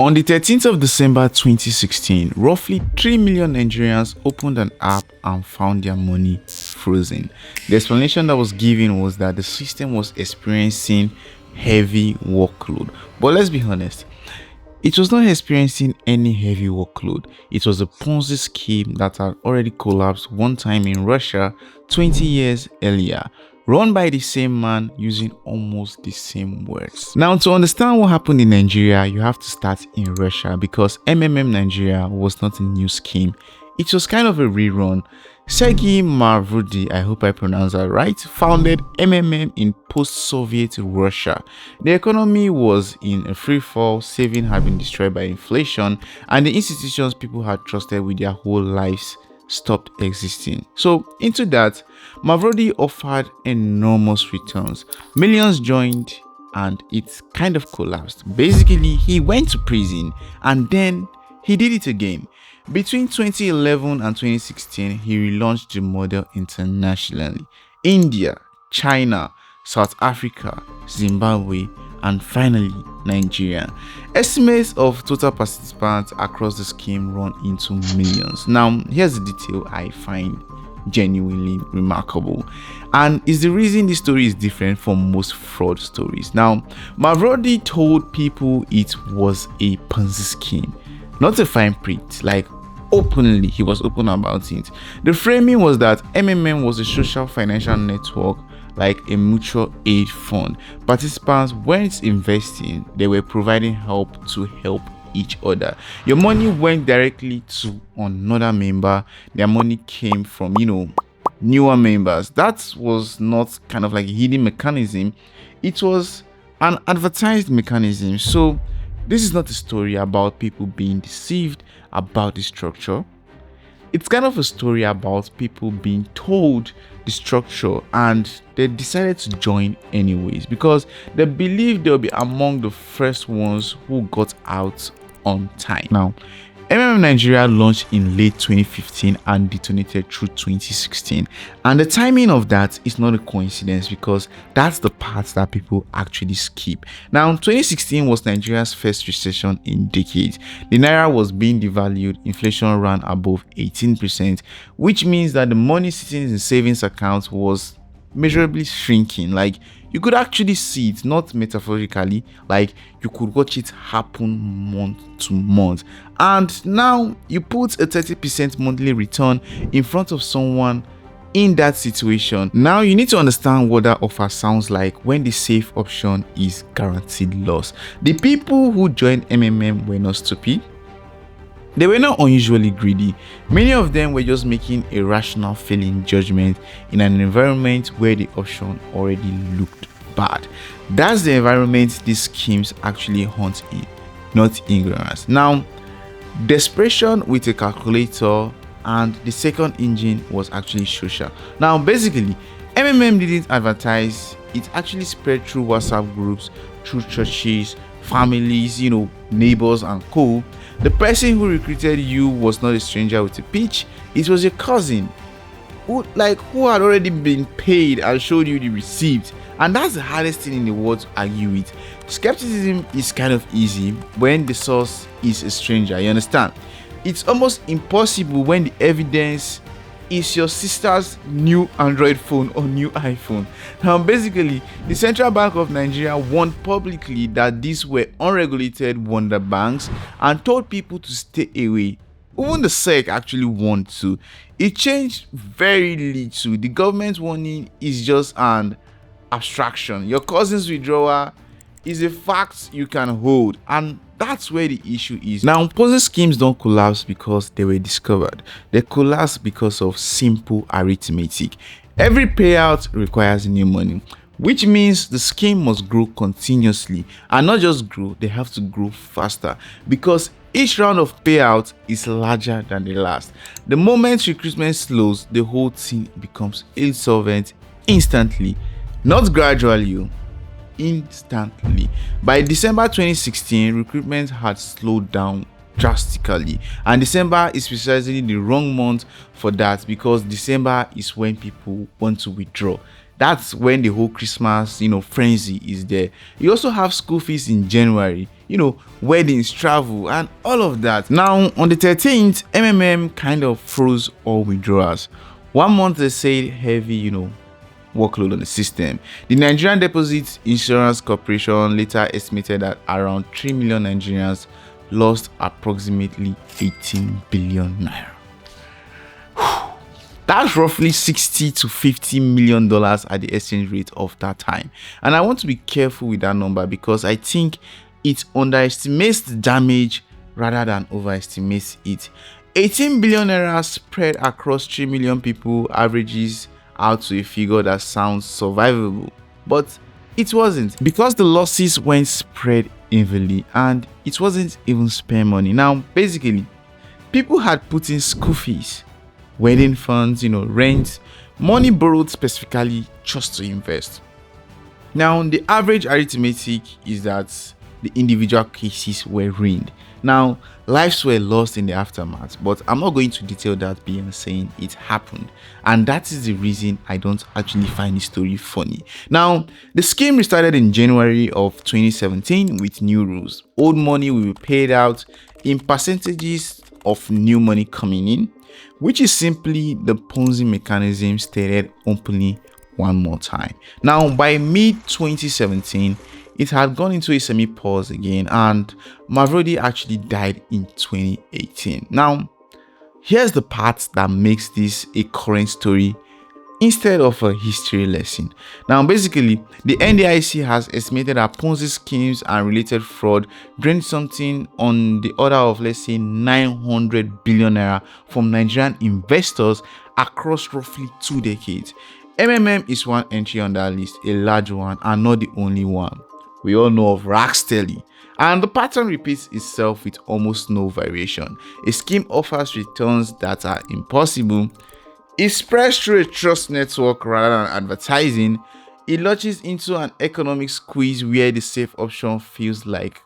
On the 13th of December 2016, roughly 3 million Nigerians opened an app and found their money frozen. The explanation that was given was that the system was experiencing heavy workload. But let's be honest, it was not experiencing any heavy workload. It was a Ponzi scheme that had already collapsed one time in Russia 20 years earlier, run by the same man using almost the same words. Now, to understand what happened in Nigeria, you have to start in Russia because Nigeria was not a new scheme. It was kind of a rerun. Sergei Mavrudi, I hope I pronounced that right, founded in post-Soviet Russia. The economy was in a free fall, savings had been destroyed by inflation, and the institutions people had trusted with their whole lives stopped existing. So into that, Mavrodi offered enormous returns. Millions joined and it kind of collapsed. Basically, he went to prison and then he did it again. Between 2011 and 2016, he relaunched the model internationally. India, China, South Africa, Zimbabwe, and finally Nigeria. Estimates of total participants across the scheme run into millions. Now, here's the detail I find genuinely remarkable, and is the reason this story is different from most fraud stories. Now, Mavrodi told people it was a Ponzi scheme, not a fine print. Like, openly, he was open about it. The framing was that was a social financial network, like a mutual aid fund. Participants weren't investing, they were providing help to help each other. Your money went directly to another member. Their money came from, newer members. That was not kind of like a hidden mechanism. It was an advertised mechanism. So this is not a story about people being deceived about the structure. It's kind of a story about people being told the structure and they decided to join anyways because they believe they'll be among the first ones who got out on time. Now, Nigeria launched in late 2015 and detonated through 2016, and the timing of that is not a coincidence because that's the part that people actually skip. Now, 2016 was Nigeria's first recession in decades. The naira was being devalued, inflation ran above 18%, which means that the money sitting in savings accounts was measurably shrinking. Like, you could actually see it, not metaphorically, like you could watch it happen month to month. And now you put a 30% monthly return in front of someone in that situation. Now you need to understand what that offer sounds like when the safe option is guaranteed loss. The people who joined were not stupid. They were not unusually greedy. Many of them were just making a rational feeling judgment in an environment where the option already looked bad. That's the environment these schemes actually hunt in, not ignorance. Now, desperation with a calculator, and the second engine was actually social. Now, basically, didn't advertise. It actually spread through WhatsApp groups, through churches, families, neighbors and co. The person who recruited you was not a stranger with a pitch. It was your cousin who had already been paid and showed you the receipt. And that's the hardest thing in the world to argue with. Skepticism is kind of easy when the source is a stranger, you understand? It's almost impossible when the evidence is your sister's new Android phone or new iPhone. Now, basically, the Central Bank of Nigeria warned publicly that these were unregulated wonder banks and told people to stay away. Even the SEC actually warned to. It changed very little. The government's warning is just an abstraction. Your cousin's withdrawal is a fact you can hold, and that's where the issue is. Now, Ponzi schemes don't collapse because they were discovered. They collapse because of simple arithmetic. Every payout requires new money, which means the scheme must grow continuously, and not just grow, they have to grow faster because each round of payout is larger than the last. The moment recruitment slows, the whole thing becomes insolvent instantly, not gradually. Instantly. By December 2016, recruitment had slowed down drastically, and December is precisely the wrong month for that because December is when people want to withdraw. That's when the whole Christmas, frenzy is there. You also have school fees in January, weddings, travel, and all of that. Now, on the 13th, MMM kind of froze all withdrawals. 1 month they said heavy, workload on the system. The Nigerian Deposit Insurance Corporation later estimated that around 3 million Nigerians lost approximately 18 billion naira. That's roughly 60 to 50 million dollars at the exchange rate of that time. And I want to be careful with that number because I think it underestimates the damage rather than overestimates it. 18 billion naira spread across 3 million people averages out to a figure that sounds survivable, but it wasn't, because the losses went spread evenly and it wasn't even spare money. Now, basically, people had put in school fees, wedding funds, rent, money borrowed specifically just to invest. Now, the average arithmetic is that the individual cases were ruined. Now, lives were lost in the aftermath, but I'm not going to detail that beyond saying it happened. And that is the reason I don't actually find the story funny. Now, the scheme restarted in January of 2017 with new rules. Old money will be paid out in percentages of new money coming in, which is simply the Ponzi mechanism stated openly one more time. Now, by mid-2017, it had gone into a semi-pause again, and Mavrodi actually died in 2018. Now, here's the part that makes this a current story instead of a history lesson. Now, basically, the NDIC has estimated that Ponzi schemes and related fraud drained something on the order of, let's say, 900 billion naira from Nigerian investors across roughly 2 decades. MMM is one entry on that list, a large one, and not the only one. We all know of Rackstelly, and the pattern repeats itself with almost no variation. A scheme offers returns that are impossible. It spreads through a trust network rather than advertising. It launches into an economic squeeze where the safe option feels like,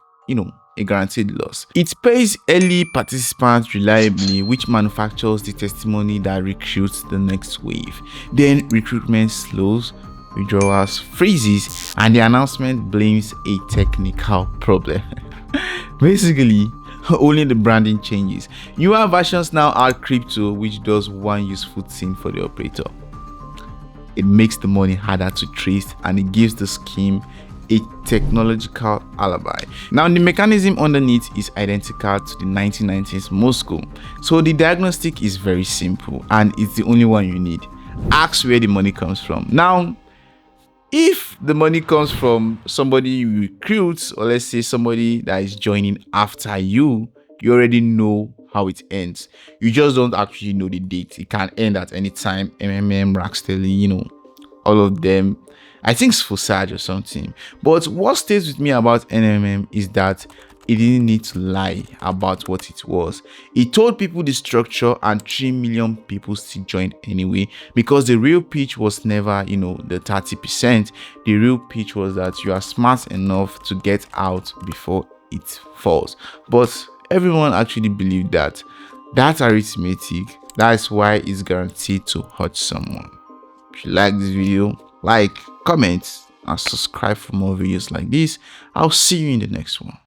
a guaranteed loss. It pays early participants reliably, which manufactures the testimony that recruits the next wave. Then recruitment slows, withdrawals freezes, and the announcement blames a technical problem. Basically, only the branding changes. Newer versions now add crypto, which does one useful thing for the operator. It makes the money harder to trace, and it gives the scheme a technological alibi. Now, the mechanism underneath is identical to the 1990s Moscow, so the diagnostic is very simple, and it's the only one you need. Ask where the money comes from. Now, if the money comes from somebody you recruit, or let's say somebody that is joining after you, you already know how it ends. You just don't actually know the date. It can end at any time. MMM, Rackstelly, all of them. I think it's Fosage or something. But what stays with me about NMM is that it didn't need to lie about what it was. It told people the structure, and 3 million people still joined anyway, because the real pitch was never, the 30%. The real pitch was that you are smart enough to get out before it falls. But everyone actually believed that. That's arithmetic. That's why it's guaranteed to hurt someone. If you like this video, like, comment, and subscribe for more videos like this. I'll see you in the next one.